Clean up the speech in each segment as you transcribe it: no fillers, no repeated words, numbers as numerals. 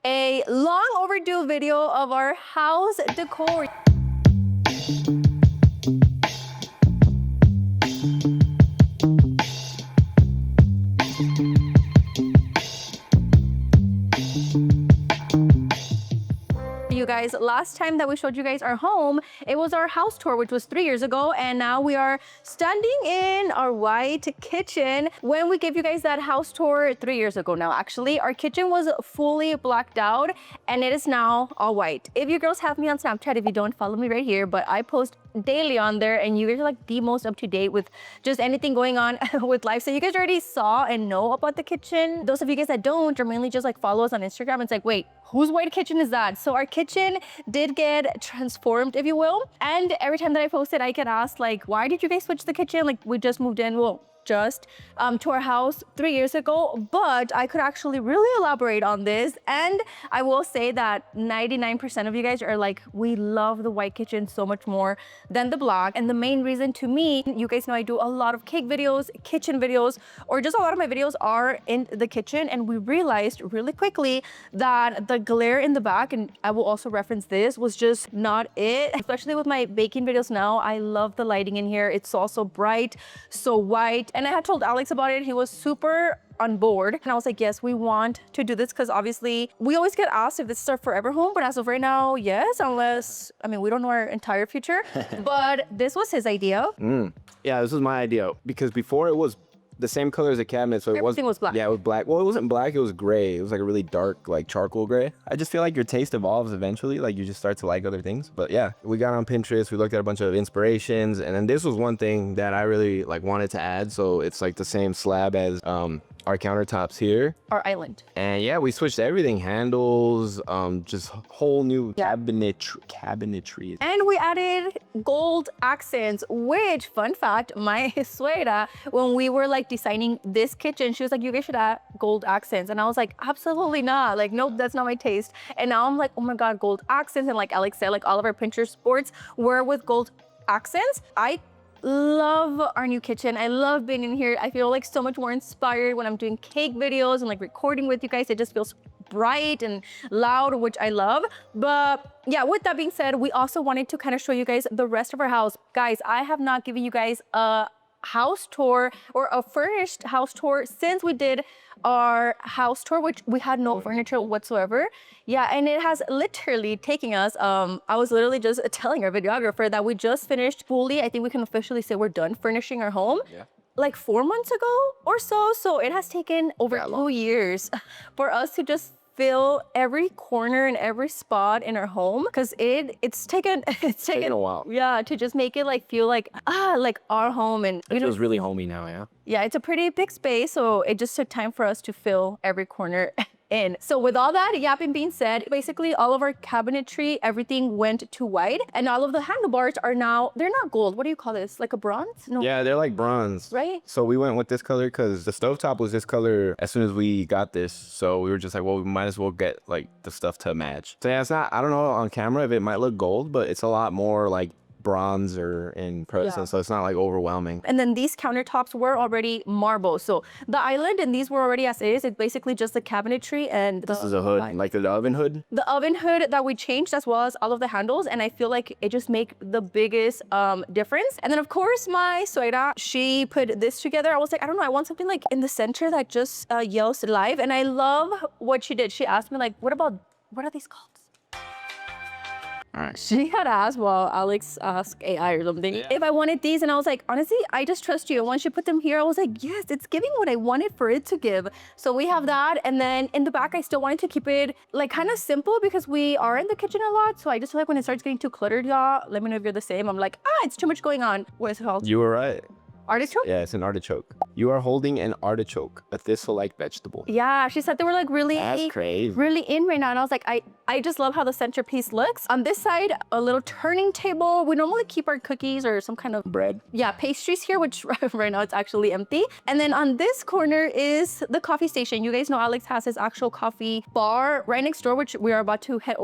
a long overdue video of our house decor. You guys, last time that we showed you guys our home, it was our house tour, which was 3 years ago, and now we are standing in our white kitchen. When we gave you guys that house tour 3 years ago now, actually, our kitchen was fully blacked out and it is now all white. If you girls have me on Snapchat, if you don't, follow me right here, but I post daily on there and you guys are like the most up to date with just anything going on with life. So you guys already saw and know about the kitchen. Those of you guys that don't, or mainly just like follow us on Instagram, it's like, wait, whose white kitchen is that? So our kitchen did get transformed, if you will. And every time that I post it, I get asked like, why did you guys switch the kitchen? Like we just moved in, well, just to our house 3 years ago, but I could actually really elaborate on this. And I will say that 99% of you guys are like, we love the white kitchen so much more than the black. And the main reason to me, you guys know I do a lot of cake videos, kitchen videos, or just a lot of my videos are in the kitchen. And we realized really quickly that the glare in the back, and I will also reference this, was just not it. Especially with my baking videos now, I love the lighting in here. It's also bright, so white. And I had told Alex about it. He was super on board. And I was like, yes, we want to do this because obviously we always get asked if this is our forever home. But as of right now, yes, unless, I mean, we don't know our entire future. But this was his idea. Yeah, this was my idea because before it was the same color as the cabinet, so Everything was black. Yeah, it was black. Well, it wasn't black, it was gray. It was like a really dark, like charcoal gray. I just feel like your taste evolves eventually, like you just start to like other things. But yeah, we got on Pinterest, we looked at a bunch of inspirations, and then this was one thing that I really like wanted to add. So it's like the same slab as our countertops here. Our island. And yeah, we switched everything, handles, just whole new cabinetry. And we added gold accents, which, fun fact, my suegra, when we were like designing this kitchen, she was like, you guys should add gold accents. And I was like, absolutely not. Like, nope, that's not my taste. And now I'm like, oh my God, gold accents. And like Alex said, like all of our Pinterest boards were with gold accents. I love our new kitchen. I love being in here. I feel like so much more inspired when I'm doing cake videos and like recording with you guys. It just feels bright and loud, which I love. But yeah, with that being said, we also wanted to kind of show you guys the rest of our house. Guys, I have not given you guys a house tour or a furnished house tour since we did our house tour, which we had no furniture whatsoever. Yeah, and it has literally taken us, I was literally just telling our videographer that we just finished fully, I think we can officially say we're done furnishing our home. Yeah. Like 4 months ago or so. So it has taken over 2 years for us to just fill every corner and every spot in our home, because it's taken a while. Yeah, to just make it like feel like like our home. And it feels really homey now. Yeah, it's a pretty big space, so it just took time for us to fill every corner in. So with all that yapping being said, basically all of our cabinetry, everything went to white, and all of the handlebars are now, they're not gold. What do you call this? Like a bronze? No. Yeah, they're like bronze. Right? So we went with this color because the stovetop was this color as soon as we got this. So we were just like, well, we might as well get like the stuff to match. So yeah, it's not, I don't know on camera if it might look gold, but it's a lot more like bronze or in person, so it's not like overwhelming. And then these countertops were already marble, so the island and these were already as is. It's basically just the cabinetry and this is a hood, like the oven hood. The oven hood that we changed, as well as all of the handles, and I feel like it just make the biggest difference. And then of course my suegra, she put this together. I was like, I don't know, I want something like in the center that just yells live, and I love what she did. She asked me like, what are these called? She had asked, well, Alex asked AI or something, if I wanted these, and I was like, honestly, I just trust you. And once you put them here, I was like, yes, it's giving what I wanted for it to give. So we have that, and then in the back, I still wanted to keep it like kind of simple because we are in the kitchen a lot. So I just feel like when it starts getting too cluttered, y'all, let me know if you're the same. I'm like, it's too much going on. What is it called? You were right. Artichoke? Yeah, it's an artichoke. You are holding an artichoke, a thistle-like vegetable. Yeah, she said they were like really in right now. And I was like, I just love how the centerpiece looks. On this side, a little turning table. We normally keep our cookies or some kind of bread. Yeah, pastries here, which right now it's actually empty. And then on this corner is the coffee station. You guys know Alex has his actual coffee bar right next door, which we are about to head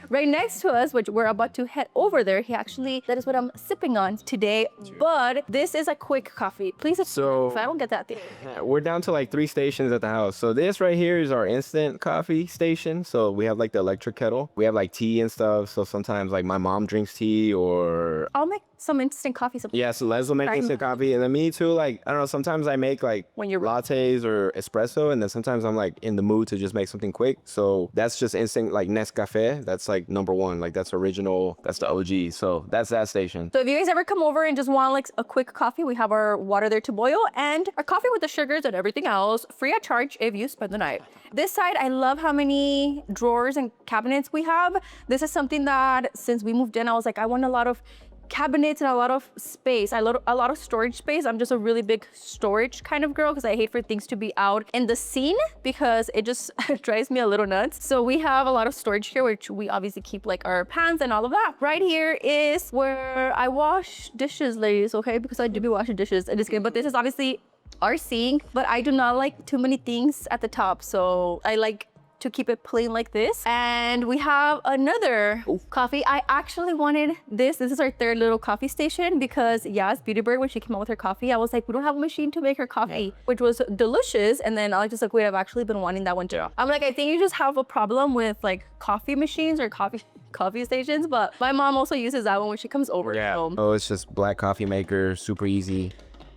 right next to us, which we're about to head over there. He actually, that is what I'm sipping on today. Cheers. But this is a quick coffee? Please, So if I don't get that thing. we're down to like 3 stations at the house. So this right here is our instant coffee station. So we have like the electric kettle. We have like tea and stuff. So sometimes like my mom drinks tea or I'll make some instant coffee. yeah, so Les will make instant coffee. And then me too, like, I don't know, sometimes I make like When you're lattes or espresso. And then sometimes I'm like in the mood to just make something quick. So that's just instant like Nescafe. That's like #1. Like that's original. That's the OG. So that's that station. So if you guys ever come over and just want like a quick coffee, we have our water there to boil and our coffee with the sugars and everything else free of charge if you spend the night. This side, I love how many drawers and cabinets we have. This is something that since we moved in, I was like, I want a lot of cabinets and a lot of space. A lot of storage space. I'm just a really big storage kind of girl because I hate for things to be out in the scene because it just drives me a little nuts. So we have a lot of storage here, which we obviously keep like our pans and all of that. Right here is where I wash dishes, ladies, okay? Because I do be washing dishes and it's good. But this is obviously our sink, but I do not like too many things at the top. So I like to keep it plain like this. And we have another coffee. I actually wanted this. This is our third little coffee station because yes, Beauty Bird, when she came out with her coffee, I was like, we don't have a machine to make her coffee, which was delicious. And then I was just like, wait, I've actually been wanting that one too. I'm like, I think you just have a problem with like coffee machines or coffee stations, but my mom also uses that one when she comes over. Yeah. So. Oh, it's just black coffee maker, super easy.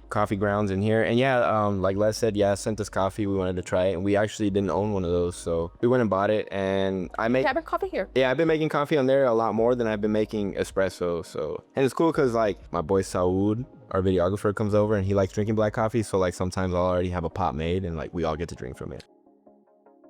Coffee grounds in here. And yeah, like Les said, yeah, sent us coffee. We wanted to try it and we actually didn't own one of those. So we went and bought it and I make coffee here. Yeah, I've been making coffee on there a lot more than I've been making espresso. So, and it's cool because like my boy Saud, our videographer, comes over and he likes drinking black coffee. So like sometimes I'll already have a pot made and like we all get to drink from it.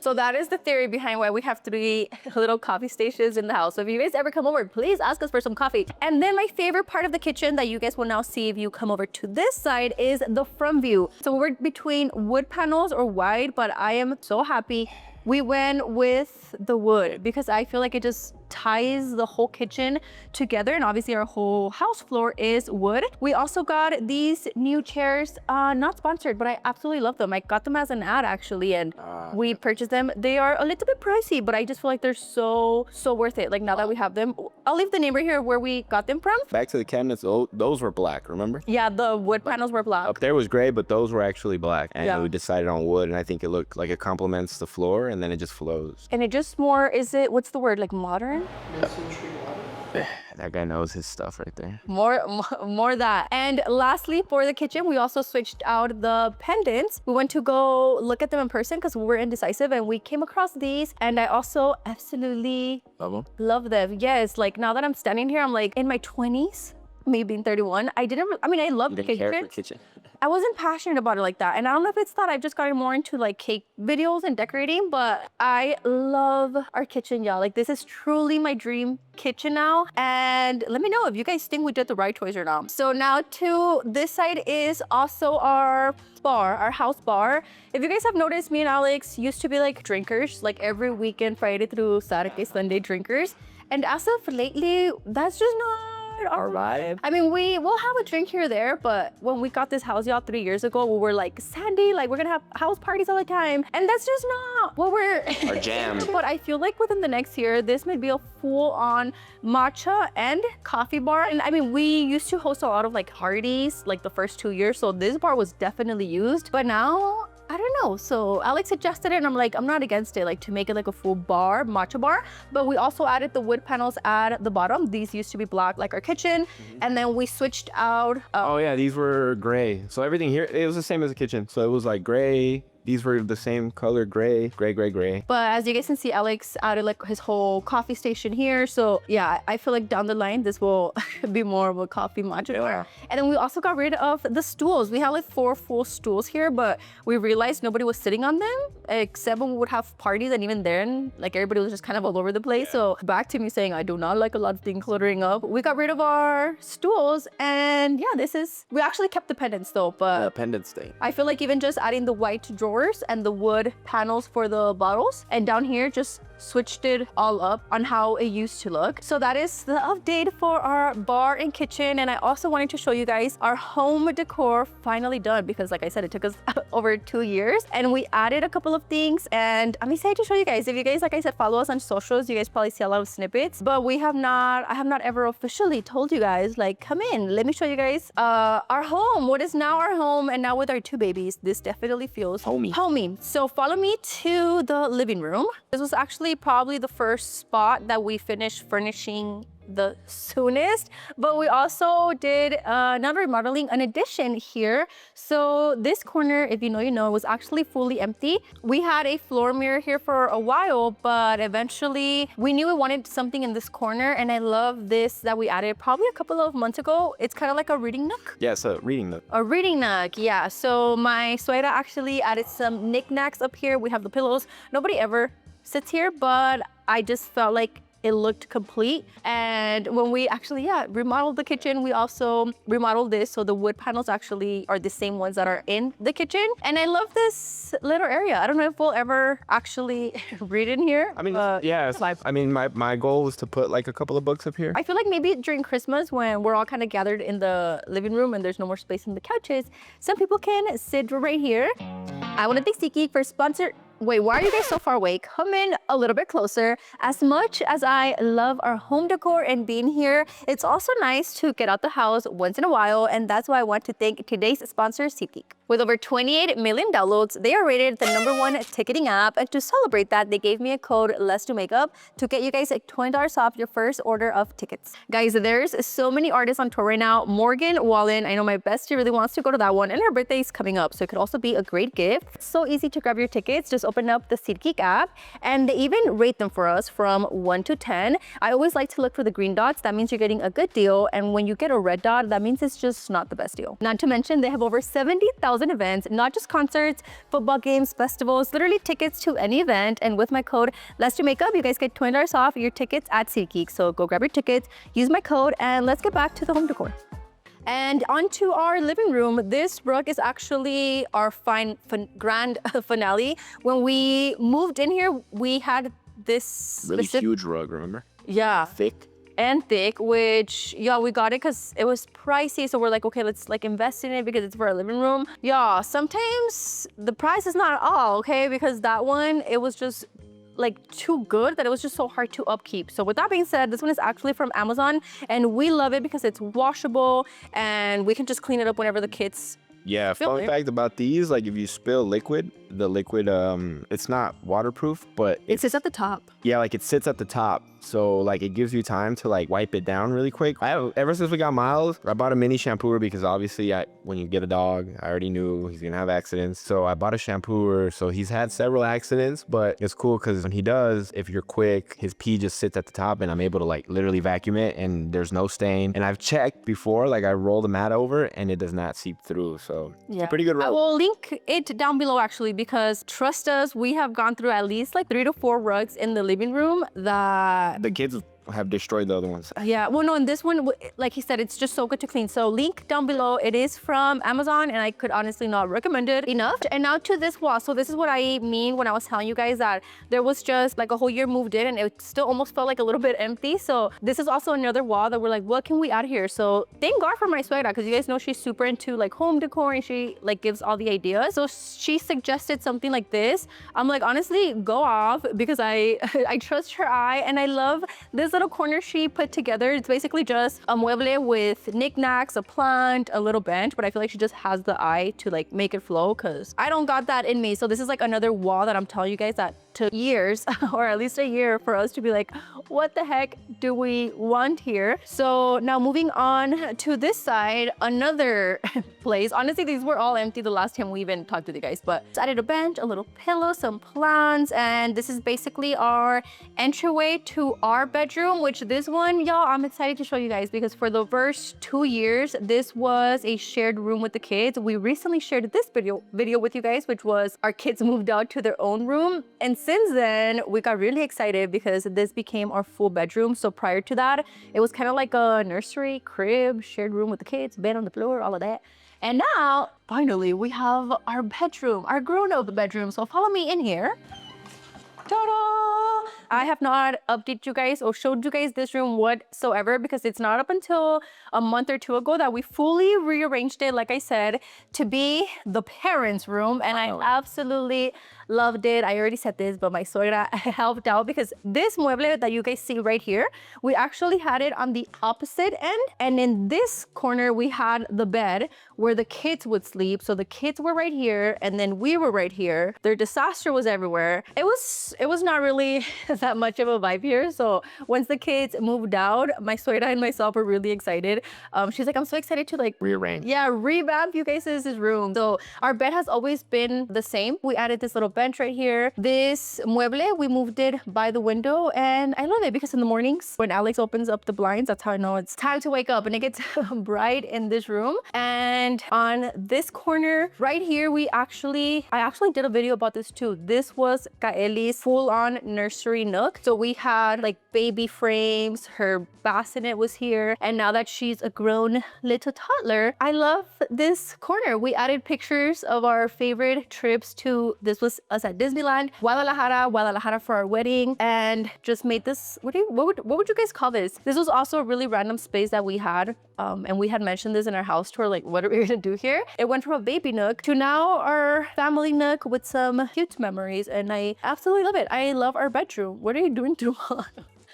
So that is the theory behind why we have 3 little coffee stations in the house. So if you guys ever come over, please ask us for some coffee. And then my favorite part of the kitchen that you guys will now see if you come over to this side is the front view. So we're between wood panels or white, but I am so happy we went with the wood because I feel like it just ties the whole kitchen together, and obviously our whole house floor is wood. We also got these new chairs, not sponsored, but I absolutely love them. I got them as an ad actually, and we purchased them. They are a little bit pricey, but I just feel like they're so worth it. Like now that we have them, I'll leave the name right here where we got them from. Back to the cabinets, those were black, remember? Yeah, the wood panels were black. Up there was gray, but those were actually black. And yeah, we decided on wood, and I think it looked like it complements the floor, and then it just flows. And it just more, is it, what's the word, like modern? That guy knows his stuff right there. More that. And lastly, for the kitchen, we also switched out the pendants. We went to go look at them in person because we were indecisive and we came across these and I also absolutely love them. Yes, like now that I'm standing here, I'm like in my 20s, maybe in 31. I love the kitchen. I wasn't passionate about it like that. And I don't know if it's that I've just gotten more into like cake videos and decorating, but I love our kitchen, y'all. Like this is truly my dream kitchen now. And let me know if you guys think we did the right choice or not. So now to this side is also our bar, our house bar. If you guys have noticed, me and Alex used to be like drinkers, like every weekend, Friday through Saturday, Sunday drinkers. And as of lately, that's just not our vibe. I mean, we will have a drink here or there, but when we got this house, y'all, 3 years ago, we were like, Sandy, like we're gonna have house parties all the time. And that's just not what we're... Our jam. But I feel like within the next year, this might be a full-on matcha and coffee bar. And I mean, we used to host a lot of like parties, like the first 2 years. So this bar was definitely used, but now, I don't know. So Alex suggested it and I'm like, I'm not against it, like to make it like a full bar, matcha bar. But we also added the wood panels at the bottom. These used to be black like our kitchen. And then we switched out. Oh yeah, these were gray. So everything here, it was the same as the kitchen. So it was like gray. These were the same color, gray. But as you guys can see, Alex added like his whole coffee station here. So yeah, I feel like down the line, this will be more of a coffee matcha bar. And then we also got rid of the stools. We had like 4 full stools here, but we realized nobody was sitting on them except when we would have parties. And even then, like everybody was just kind of all over the place. So back to me saying, I do not like a lot of things cluttering up. We got rid of our stools and yeah, we actually kept the pendants though, but pendant stay. I feel like even just adding the white drawers and the wood panels for the bottles and down here just switched it all up on how it used to look. So that is the update for our bar and kitchen. And I also wanted to show you guys our home decor finally done, because like I said, it took us over 2 years and we added a couple of things, and I'm excited to show you guys. If you guys, like I said, follow us on socials, you guys probably see a lot of snippets, but I have not ever officially told you guys, like, come in, let me show you guys our home, what is now our home. And now with our 2 babies, this definitely feels homey. So follow me to the living room. This was actually probably the first spot that we finished furnishing the soonest, but we also did another remodeling, an addition here. So this corner, if you know, you know, was actually fully empty. We had a floor mirror here for a while, but eventually we knew we wanted something in this corner, and I love this that we added probably a couple of months ago. It's kind of like a reading nook. Yeah, it's a reading nook. A reading nook, yeah. So my suegra actually added some knickknacks up here. We have the pillows. Nobody ever sits here, but I just felt like it looked complete. And when we actually, remodeled the kitchen, we also remodeled this. So the wood panels actually are the same ones that are in the kitchen. And I love this little area. I don't know if we'll ever actually read in here. I mean, I mean, my goal was to put like a couple of books up here. I feel like maybe during Christmas, when we're all kind of gathered in the living room and there's no more space in the couches, some people can sit right here. I want to thank SeatGeek for sponsoring. Wait, why are you guys so far away? Come in a little bit closer. As much as I love our home decor and being here, it's also nice to get out the house once in a while, and that's why I want to thank today's sponsor, SeatGeek. With over 28 million downloads, they are rated the #1 ticketing app, and to celebrate that, they gave me a code Let's Do Makeup to get you guys like $20 off your first order of tickets. Guys, there's so many artists on tour right now. Morgan Wallen, I know my bestie really wants to go to that one, and her birthday is coming up, so it could also be a great gift. It's so easy to grab your tickets. Just open up the SeatGeek app, and they even rate them for us from 1 to 10. I always like to look for the green dots. That means you're getting a good deal, and when you get a red dot, that means it's just not the best deal. Not to mention, they have over 70,000 events, not just concerts, football games, festivals, literally tickets to any event. And with my code Let's Do Makeup, you guys get $20 off your tickets at SeatGeek. So go grab your tickets, use my code, and let's get back to the home decor. And onto our living room. This rug is actually our grand finale. When we moved in here, we had this really huge rug, remember? Yeah. Thick. And thick, which, we got it because it was pricey. So we're like, okay, let's like invest in it because it's for our living room. Sometimes the price is not all, okay? Because that one, it was just like too good that it was just so hard to upkeep. So with that being said, this one is actually from Amazon, and we love it because it's washable and we can just clean it up whenever the kids fun fact about these, like if you spill liquid, the liquid, it's not waterproof, but it sits at the top. Yeah, like it sits at the top. So like it gives you time to like wipe it down really quick. Ever since we got Miles, I bought a mini shampooer because obviously when you get a dog, I already knew he's gonna have accidents. So I bought a shampooer. So he's had several accidents, but it's cool because when he does, if you're quick, his pee just sits at the top and I'm able to like literally vacuum it and there's no stain. And I've checked before, like I roll the mat over and it does not seep through. So it's a pretty good rug. I will link it down below actually, because trust us, we have gone through at least like 3 to 4 rugs in the living room that the kids have destroyed the other ones. Yeah, well, no, and this one, like he said, it's just so good to clean. So link down below. It is from Amazon, and I could honestly not recommend it enough. And now to this wall. So this is what I mean when I was telling you guys that there was just like a whole year moved in, and it still almost felt like a little bit empty. So this is also another wall that we're like, what can we add here? So thank God for my suegra, because you guys know she's super into like home decor, and she like gives all the ideas. So she suggested something like this. I'm like, honestly, go off, because I trust her eye, and I love this little corner she put together. It's basically just a mueble with knickknacks, a plant, a little bench, but I feel like she just has the eye to like make it flow, because I don't got that in me. So this is like another wall that I'm telling you guys that took years or at least a year for us to be like, what the heck do we want here? So now moving on to this side, another place. Honestly, these were all empty the last time we even talked to you guys, but I added a bench, a little pillow, some plants, and this is basically our entryway to our bedroom, which this one, y'all, I'm excited to show you guys, because for the first 2 years, this was a shared room with the kids. We recently shared this video with you guys, which was our kids moved out to their own room. And since then, we got really excited because this became our full bedroom. So prior to that, it was kind of like a nursery, crib, shared room with the kids, bed on the floor, all of that. And now, finally, we have our bedroom, our grown-up bedroom. So follow me in here. Ta-da! I have not updated you guys or showed you guys this room whatsoever because it's not up until a month or two ago that we fully rearranged it, like I said, to be the parents' room. And I absolutely loved it. I already said this, but my suegra helped out because this mueble that you guys see right here, we actually had it on the opposite end. And in this corner, we had the bed where the kids would sleep. So the kids were right here and then we were right here. Their disaster was everywhere. It was not really that much of a vibe here. So once the kids moved out, my suegra and myself were really excited. She's like, I'm so excited to like Rearrange. Yeah, revamp you guys' room. So our bed has always been the same. We added this little bench right here. This mueble, we moved it by the window and I love it because in the mornings when Alex opens up the blinds, that's how I know it's time to wake up and it gets bright in this room. And on this corner right here, I actually did a video about this too. This was Kaeli's full-on nursery nook. So we had like baby frames, her bassinet was here. And now that she's a grown little toddler, I love this corner. We added pictures of our favorite trips to, this was us at Disneyland, Guadalajara for our wedding, and just made this, what would you guys call this? This was also a really random space that we had. And we had mentioned this in our house tour, like what are we gonna do here? It went from a baby nook to now our family nook with some cute memories. And I absolutely love it. I love our bedroom. What are you doing through?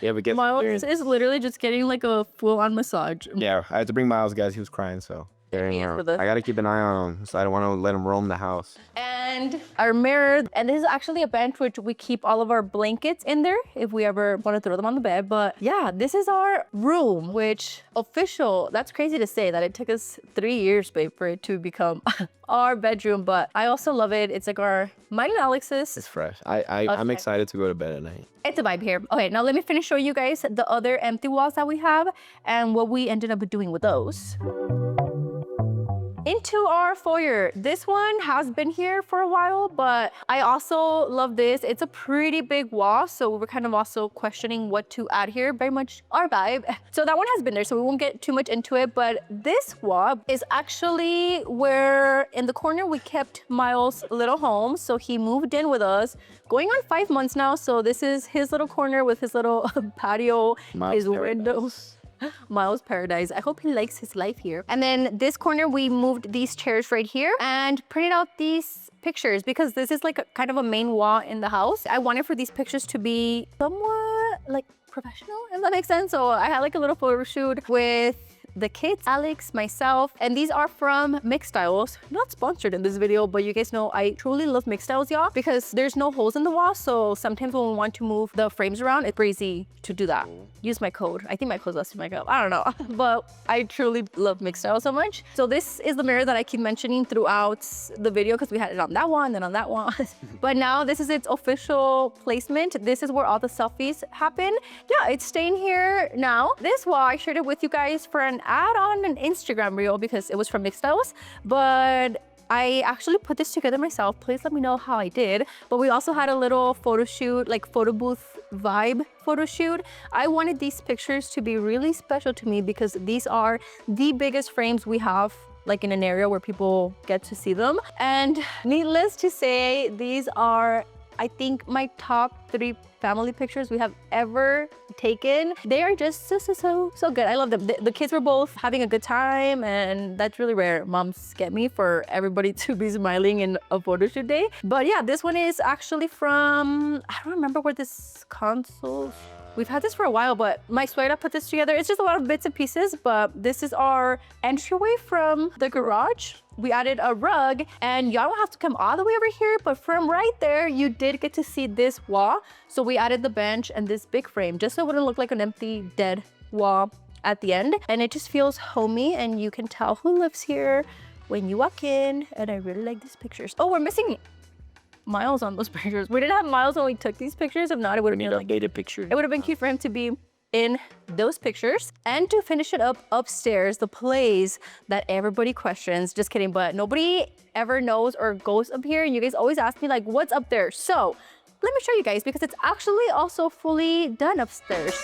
Yeah, we get Miles is literally just getting like a full-on massage. Yeah, I had to bring Miles, guys. He was crying, so. I gotta keep an eye on him, so I don't want to let him roam the house. And our mirror, and this is actually a bench which we keep all of our blankets in there if we ever want to throw them on the bed. But yeah, this is our room, which official, that's crazy to say that it took us 3 years, babe, for it to become our bedroom. But I also love it. It's like mine and Alex's. It's fresh. I'm excited to go to bed at night. It's a vibe here. Okay, now let me finish showing you guys the other empty walls that we have and what we ended up doing with those. Into our foyer. This one has been here for a while, but I also love this. It's a pretty big wall, so we're kind of also questioning what to add here. Very much our vibe. So that one has been there, so we won't get too much into it, but this wall is actually where in the corner we kept Miles' little home. So he moved in with us, going on 5 months now. So this is his little corner with his little patio, his windows. Miles Paradise. I hope he likes his life here. And then this corner, we moved these chairs right here and printed out these pictures because this is like a kind of a main wall in the house. I wanted for these pictures to be somewhat like professional, if that makes sense. So I had like a little photo shoot with the kids, Alex, myself, and these are from Mixed Styles. Not sponsored in this video, but you guys know I truly love Mixed Styles, y'all, because there's no holes in the wall. So sometimes when we want to move the frames around, it's easy to do that. Use my code. I think my code's less than my code. I don't know, but I truly love Mixed Styles so much. So this is the mirror that I keep mentioning throughout the video because we had it on that one, then on that one. But now this is its official placement. This is where all the selfies happen. Yeah, it's staying here now. This wall, I shared it with you guys for an ad on an Instagram reel because it was from Mixed Styles, but I actually put this together myself. Please let me know how I did. But we also had a little photo shoot, like photo booth vibe photo shoot. I wanted these pictures to be really special to me because these are the biggest frames we have like in an area where people get to see them. And needless to say, these are, I think, my top 3 family pictures we have ever taken. They are just so good. I love them. The kids were both having a good time, and that's really rare. Moms get me for everybody to be smiling in a photo shoot day. But yeah, this one is actually from, I don't remember where this console. We've had this for a while, but my suegra put this together. It's just a lot of bits and pieces, but this is our entryway from the garage. We added a rug, and y'all don't have to come all the way over here, but from right there, you did get to see this wall. So we added the bench and this big frame, just so it wouldn't look like an empty, dead wall at the end. And it just feels homey, and you can tell who lives here when you walk in, and I really like these pictures. Oh, we're missing Miles on those pictures. We didn't have Miles when we took these pictures. If not, it would have been like updated picture. It would have been cute for him to be in those pictures. And to finish it up, upstairs, the place that everybody questions. Just kidding, but nobody ever knows or goes up here. And you guys always ask me like, what's up there? So let me show you guys because it's actually also fully done upstairs.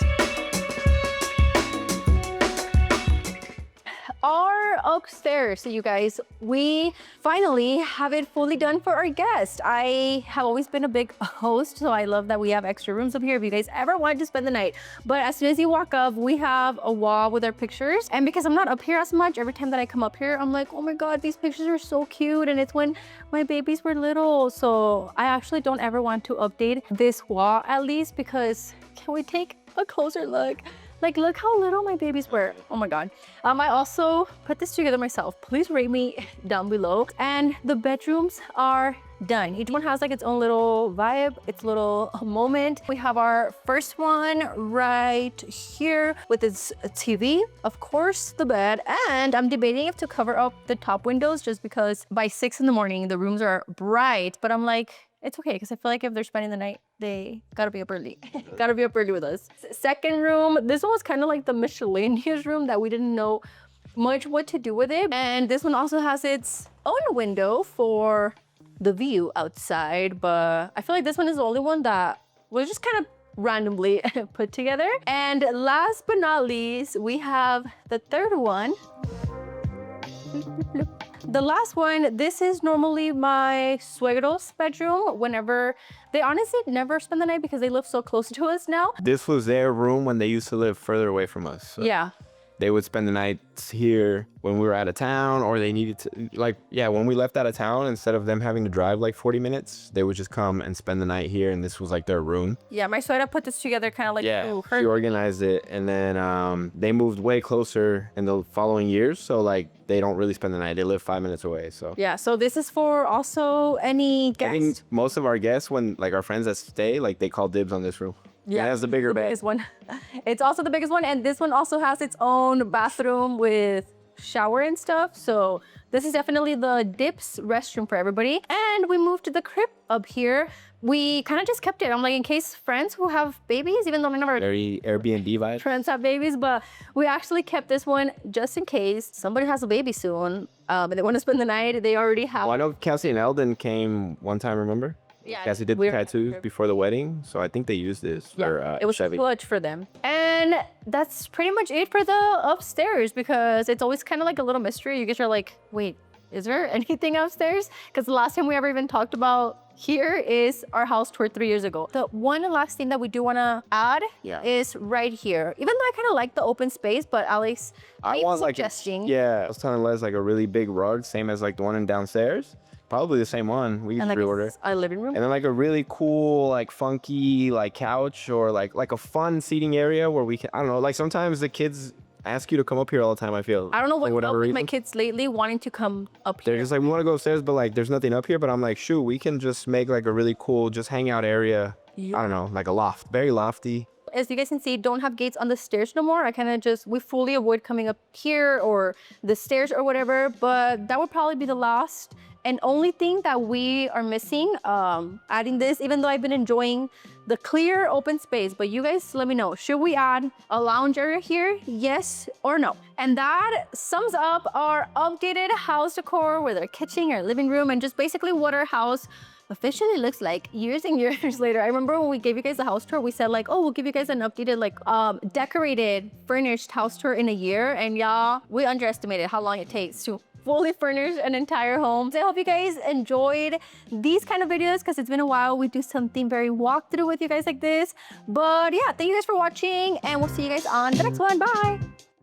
are upstairs. So you guys, we finally have it fully done for our guest. I have always been a big host, so I love that we have extra rooms up here if you guys ever wanted to spend the night. But as soon as you walk up, we have a wall with our pictures. And because I'm not up here as much, every time that I come up here, I'm like, oh my God, these pictures are so cute. And it's when my babies were little. So I actually don't ever want to update this wall at least, because can we take a closer look? Like, look how little my babies were. Oh my God. I also put this together myself. Please rate me down below. And the bedrooms are done. Each one has like its own little vibe, its little moment. We have our first one right here with its TV, of course, the bed, and I'm debating if to cover up the top windows just because by 6 in the morning, the rooms are bright, but I'm like, it's okay, because I feel like if they're spending the night, they gotta be up early. Gotta be up early with us. Second room, this one was kind of like the miscellaneous room that we didn't know much what to do with it. And this one also has its own window for the view outside, but I feel like this one is the only one that was just kind of randomly put together. And last but not least, we have the third one. The last one, this is normally my suegro's bedroom. Whenever they honestly never spend the night because they live so close to us now. This was their room when they used to live further away from us. So Yeah. they would spend the nights here when we were out of town, or they needed to, like, yeah, when we left out of town, instead of them having to drive like 40 minutes, they would just come and spend the night here, and this was like their room. Yeah, my suegra put this together kind of like, Yeah, ooh, she organized it, and then they moved way closer in the following years, so like they don't really spend the night. They live 5 minutes away, so. Yeah, so this is for also any I think guest. most of our guests, when like our friends that stay, like they call dibs on this room. Yeah, it has the bigger bed. Biggest one. It's also the biggest one, and this one also has its own bathroom with shower and stuff. So this is definitely the dips restroom for everybody. And we moved to the crib up here. We kind of just kept it. I'm like, in case friends who have babies, even though none of our Very Airbnb vibe. friends have babies, but we actually kept this one just in case somebody has a baby soon, and they want to spend the night. They already have. Well, I know Cassie and Eldon came one time, remember? Yeah, Cassie did the tattoos before the wedding, so I think they used this for it was Chevy. clutch for them. And that's pretty much it for the upstairs, because it's always kind of like a little mystery. You guys are like, wait, is there anything upstairs? Because the last time we ever even talked about here is our house tour 3 years ago. The one last thing that we do want to add is right here. Even though I kind of like the open space, but Alex, I want like yeah, I was telling Les like a really big rug, same as like the one in downstairs. Probably the same one. We can reorder. Our living room. And then like a really cool, like funky, like couch, or like a fun seating area where we can, I don't know, like sometimes the kids ask you to come up here all the time, I feel. I don't know what up with my kids lately wanting to come up here. They're just like, we want to go upstairs, but like there's nothing up here. But I'm like, shoot, we can just make like a really cool, just hangout area. I don't know, like a loft, very lofty. As you guys can see, don't have gates on the stairs no more. I kind of just, we fully avoid coming up here or the stairs or whatever, but that would probably be the last and only thing that we are missing, adding this, even though I've been enjoying the clear open space, but you guys let me know, should we add a lounge area here? Yes or no? And that sums up our updated house decor with our kitchen, our living room, and just basically what our house officially looks like years and years later. I remember when we gave you guys the house tour, we said like, oh, we'll give you guys an updated, like decorated, furnished house tour in a year. And y'all, we underestimated how long it takes to fully furnish an entire home. So I hope you guys enjoyed these kind of videos, because it's been a while we do something very walkthrough with you guys like this. But yeah, thank you guys for watching, and we'll see you guys on the next one. Bye.